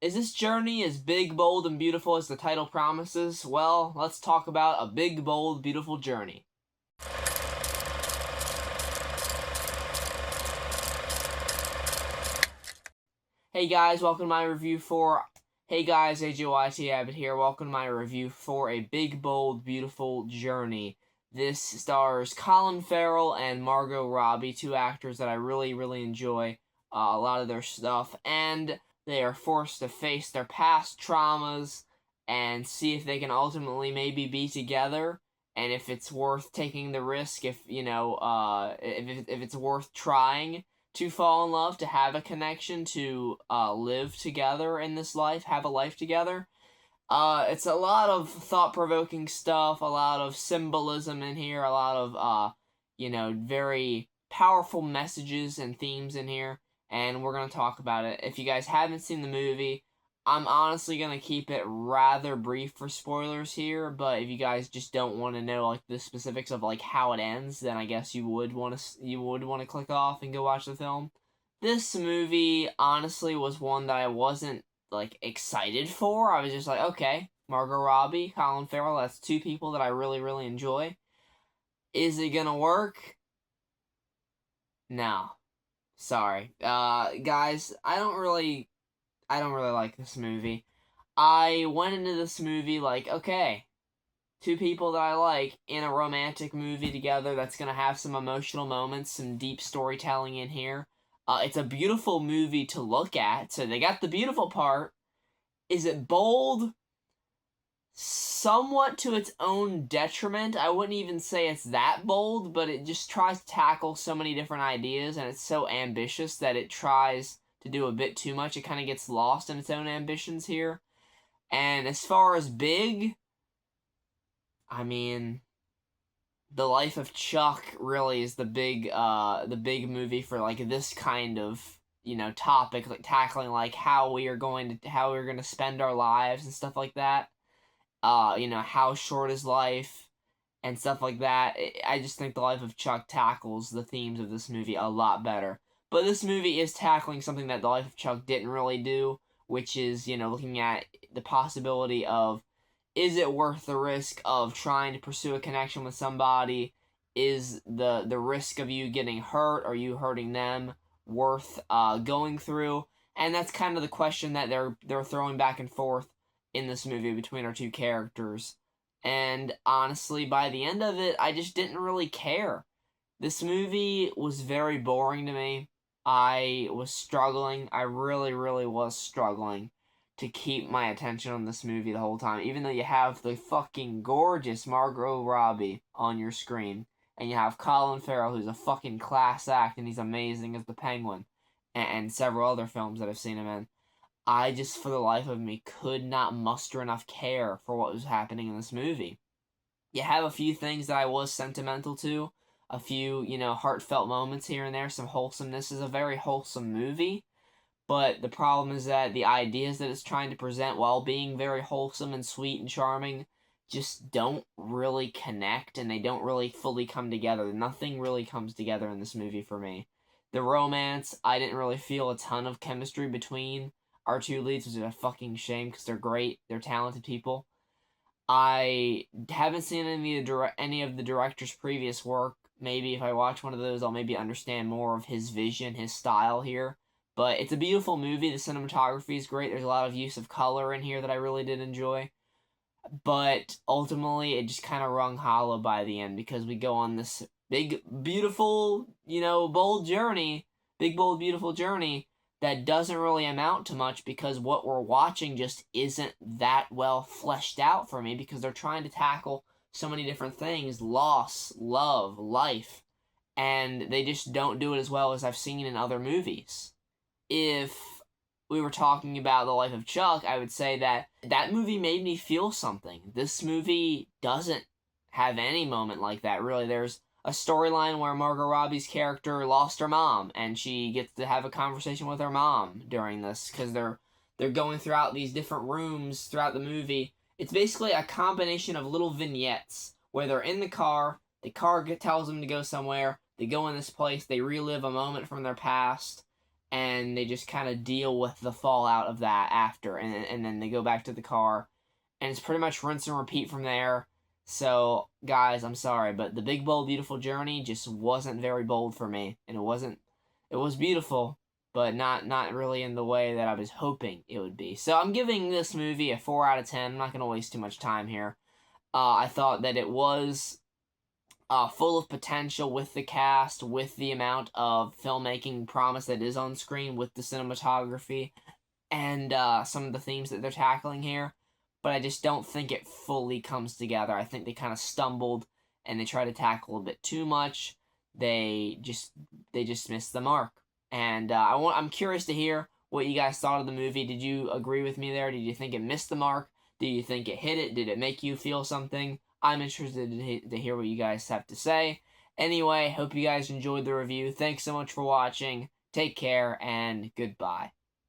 Is this journey as big, bold, and beautiful as the title promises? Well, let's talk about a big, bold, beautiful journey. Hey guys, welcome to my review for... Hey guys, AJYT Abbott here. Welcome to my review for A Big, Bold, Beautiful Journey. This stars Colin Farrell and Margot Robbie, two actors that I really enjoy a lot of their stuff, and they are forced to face their past traumas and see if they can ultimately maybe be together, and if it's worth taking the risk, if it's worth trying to fall in love, to have a connection, to live together in this life, have a life together. It's a lot of thought-provoking stuff, a lot of symbolism in here, a lot of, very powerful messages and themes in here, and we're going to talk about it. If you guys haven't seen the movie, I'm honestly going to keep it rather brief for spoilers here, but if you guys just don't want to know, the specifics of, how it ends, then I guess you would want to click off and go watch the film. This movie, honestly, was one that I wasn't excited for. I was just like, okay, Margot Robbie, Colin Farrell, that's two people that I really enjoy. Is it gonna work? No. Sorry. Guys, I don't really like this movie. I went into this movie like, okay, two people that I like in a romantic movie together that's gonna have some emotional moments, some deep storytelling in here. It's a beautiful movie to look at, so they got the beautiful part. Is it bold? Somewhat to its own detriment. I wouldn't even say it's that bold, but it just tries to tackle so many different ideas, and it's so ambitious that it tries to do a bit too much. It kind of gets lost in its own ambitions here. And as far as big, I mean, The Life of Chuck really is the big movie for this kind of topic, tackling how we're going to spend our lives and stuff like that. How short is life and stuff like that. I just think The Life of Chuck tackles the themes of this movie a lot better. But this movie is tackling something that The Life of Chuck didn't really do, which is, looking at the possibility of, is it worth the risk of trying to pursue a connection with somebody? Is the risk of you getting hurt or you hurting them worth going through? And that's kind of the question that they're throwing back and forth in this movie between our two characters. And honestly, by the end of it, I just didn't really care. This movie was very boring to me. I was struggling. I really was struggling to keep my attention on this movie the whole time, even though you have the fucking gorgeous Margot Robbie on your screen, and you have Colin Farrell, who's a fucking class act, and he's amazing as the Penguin, and several other films that I've seen him in. I just, for the life of me, could not muster enough care for what was happening in this movie. You have a few things that I was sentimental to, a few, heartfelt moments here and there, some wholesomeness. This is a very wholesome movie, but the problem is that the ideas that it's trying to present, while being very wholesome and sweet and charming, just don't really connect, and they don't really fully come together. Nothing really comes together in this movie for me. The romance, I didn't really feel a ton of chemistry between our two leads, which is a fucking shame because they're great. They're talented people. I haven't seen any of the director's previous work. Maybe if I watch one of those, I'll maybe understand more of his vision, his style here. But it's a beautiful movie. The cinematography is great. There's a lot of use of color in here that I really did enjoy. But ultimately, it just kind of rung hollow by the end because we go on this big, beautiful, bold journey. Big, bold, beautiful journey that doesn't really amount to much because what we're watching just isn't that well fleshed out for me because they're trying to tackle so many different things: loss, love, life, and they just don't do it as well as I've seen in other movies. If we were talking about The Life of Chuck, I would say that movie made me feel something. This movie doesn't have any moment like that, really. There's a storyline where Margot Robbie's character lost her mom, and she gets to have a conversation with her mom during this, because they're going throughout these different rooms throughout the movie. It's basically a combination of little vignettes, where they're in the car tells them to go somewhere, they go in this place, they relive a moment from their past, and they just kind of deal with the fallout of that after, and then they go back to the car, and it's pretty much rinse and repeat from there. So, guys, I'm sorry, but the Big Bold Beautiful Journey just wasn't very bold for me, and it was beautiful, but not really in the way that I was hoping it would be. So I'm giving this movie a 4 out of 10. I'm not going to waste too much time here. I thought that it was full of potential with the cast, with the amount of filmmaking promise that is on screen, with the cinematography, and some of the themes that they're tackling here. But I just don't think it fully comes together. I think they kind of stumbled and they try to tackle a bit too much. They just missed the mark. And I'm curious to hear what you guys thought of the movie. Did you agree with me there? Did you think it missed the mark? Did you think it hit it? Did it make you feel something? I'm interested to hear what you guys have to say. Anyway, hope you guys enjoyed the review. Thanks so much for watching. Take care and goodbye.